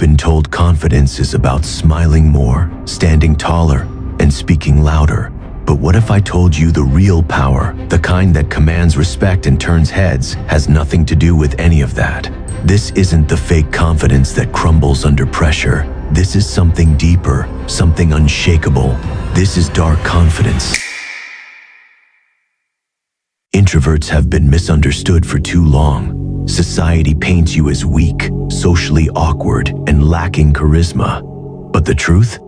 been told confidence is about smiling more, standing taller, and speaking louder. But what if I told you the real power, the kind that commands respect and turns heads, has nothing to do with any of that? This isn't the fake confidence that crumbles under pressure. This is something deeper, something unshakable. This is dark confidence. Introverts have been misunderstood for too long. Society paints you as weak, socially awkward, and lacking charisma. But the truth?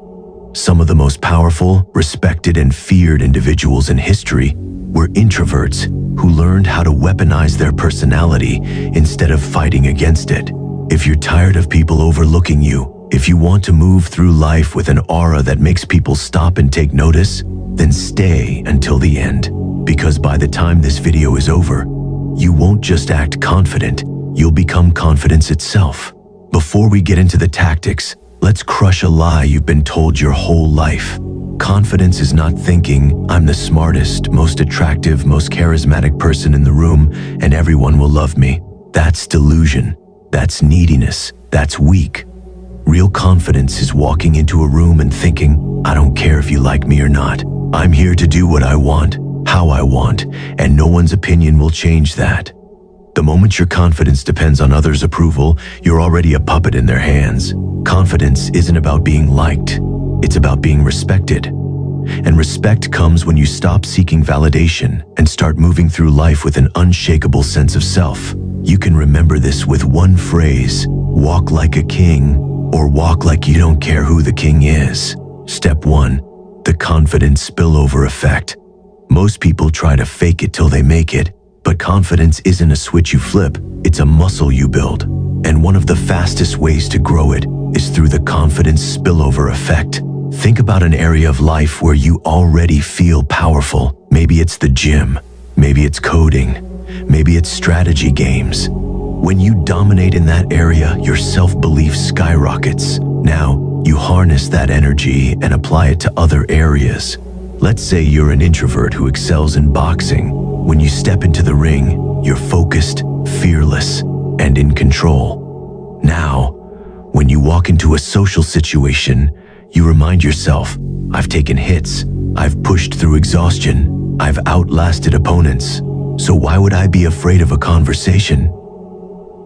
Some of the most powerful, respected, and feared individuals in history were introverts who learned how to weaponize their personality instead of fighting against it. If you're tired of people overlooking you, if you want to move through life with an aura that makes people stop and take notice, then stay until the end. Because by the time this video is over, you won't just act confident, you'll become confidence itself. Before we get into the tactics, let's crush a lie you've been told your whole life. Confidence is not thinking, I'm the smartest, most attractive, most charismatic person in the room, and everyone will love me. That's delusion. That's neediness. That's weak. Real confidence is walking into a room and thinking, I don't care if you like me or not. I'm here to do what I want, how I want, and no one's opinion will change that. The moment your confidence depends on others' approval, you're already a puppet in their hands. Confidence isn't about being liked. It's about being respected. And respect comes when you stop seeking validation and start moving through life with an unshakable sense of self. You can remember this with one phrase: walk like a king, or walk like you don't care who the king is. Step 1. The Confidence Spillover Effect. Most people try to fake it till they make it, but confidence isn't a switch you flip, it's a muscle you build. And one of the fastest ways to grow it is through the Confidence Spillover Effect. Think about an area of life where you already feel powerful. Maybe it's the gym, maybe it's coding, maybe it's strategy games. When you dominate in that area, your self-belief skyrockets. Now, you harness that energy and apply it to other areas. Let's say you're an introvert who excels in boxing. When you step into the ring, you're focused, fearless, and in control. Now, when you walk into a social situation, you remind yourself, I've taken hits, I've pushed through exhaustion, I've outlasted opponents. So why would I be afraid of a conversation?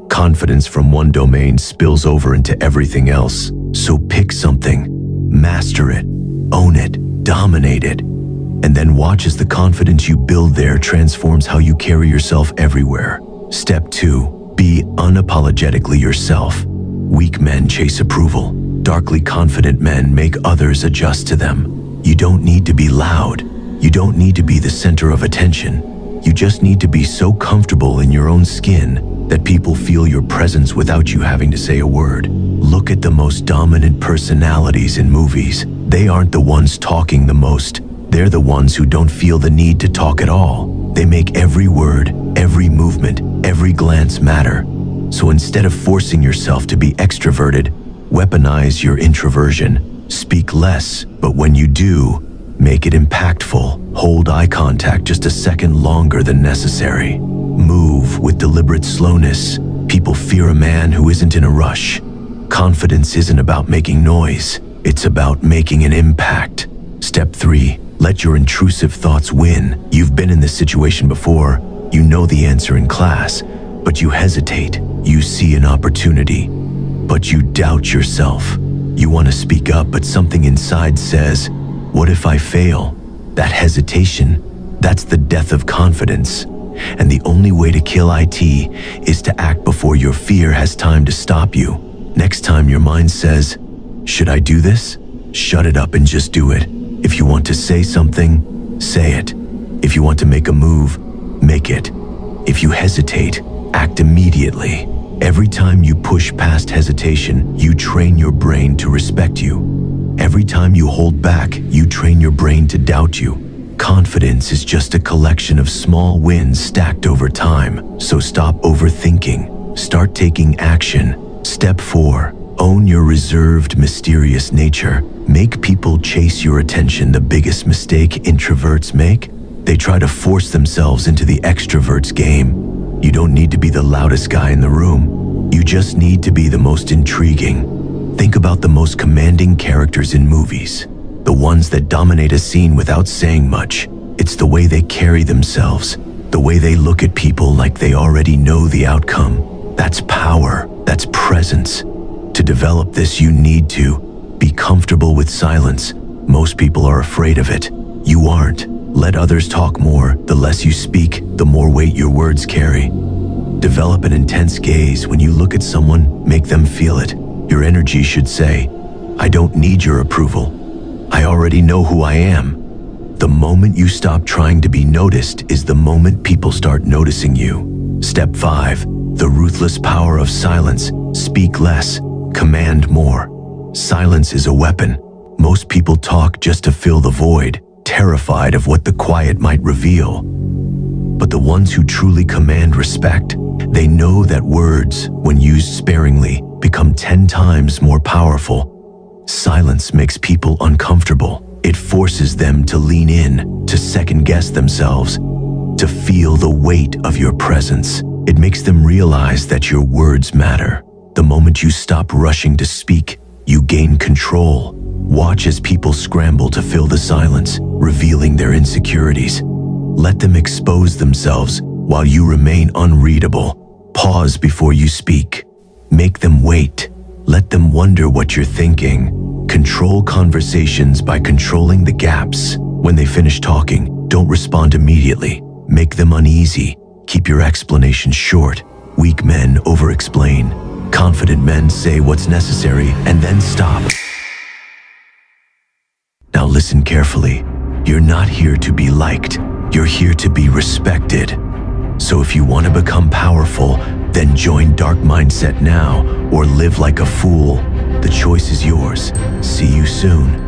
Confidence from one domain spills over into everything else. So pick something, master it, own it, dominate it, and then watch as the confidence you build there transforms how you carry yourself everywhere. Step 2. Be unapologetically yourself. Weak men chase approval. Darkly confident men make others adjust to them. You don't need to be loud. You don't need to be the center of attention. You just need to be so comfortable in your own skin that people feel your presence without you having to say a word. Look at the most dominant personalities in movies. They aren't the ones talking the most. They're the ones who don't feel the need to talk at all. They make every word, every movement, every glance matter. So instead of forcing yourself to be extroverted, weaponize your introversion. Speak less, but when you do, make it impactful. Hold eye contact just a second longer than necessary. Move with deliberate slowness. People fear a man who isn't in a rush. Confidence isn't about making noise. It's about making an impact. Step 3. Let your intrusive thoughts win. You've been in this situation before. You know the answer in class, but you hesitate. You see an opportunity, but you doubt yourself. You want to speak up, but something inside says, what if I fail? That hesitation, that's the death of confidence. And the only way to kill IT is to act before your fear has time to stop you. Next time your mind says, should I do this? Shut it up and just do it. If you want to say something, say it. If you want to make a move, make it. If you hesitate, act immediately. Every time you push past hesitation, you train your brain to respect you. Every time you hold back, you train your brain to doubt you. Confidence is just a collection of small wins stacked over time. So stop overthinking. Start taking action. Step 4. Own your reserved, mysterious nature. Make people chase your attention. The biggest mistake introverts make? They try to force themselves into the extrovert's game. You don't need to be the loudest guy in the room. You just need to be the most intriguing. Think about the most commanding characters in movies, the ones that dominate a scene without saying much. It's the way they carry themselves, the way they look at people like they already know the outcome. That's power, that's presence. To develop this, you need to be comfortable with silence. Most people are afraid of it. You aren't. Let others talk more. The less you speak, the more weight your words carry. Develop an intense gaze. When you look at someone, make them feel it. Your energy should say, I don't need your approval. I already know who I am. The moment you stop trying to be noticed is the moment people start noticing you. Step 5. The ruthless power of silence. Speak less, command more. Silence is a weapon. Most people talk just to fill the void, terrified of what the quiet might reveal. But the ones who truly command respect, they know that words, when used sparingly, become 10 times more powerful. Silence makes people uncomfortable. It forces them to lean in, to second-guess themselves, to feel the weight of your presence. It makes them realize that your words matter. The moment you stop rushing to speak, you gain control. Watch as people scramble to fill the silence, revealing their insecurities. Let them expose themselves while you remain unreadable. Pause before you speak. Make them wait. Let them wonder what you're thinking. Control conversations by controlling the gaps. When they finish talking, don't respond immediately. Make them uneasy. Keep your explanation short. Weak men over-explain. Confident men say what's necessary and then stop. Now listen carefully. You're not here to be liked. You're here to be respected. So if you want to become powerful, then join Dark Mindset now or live like a fool. The choice is yours. See you soon.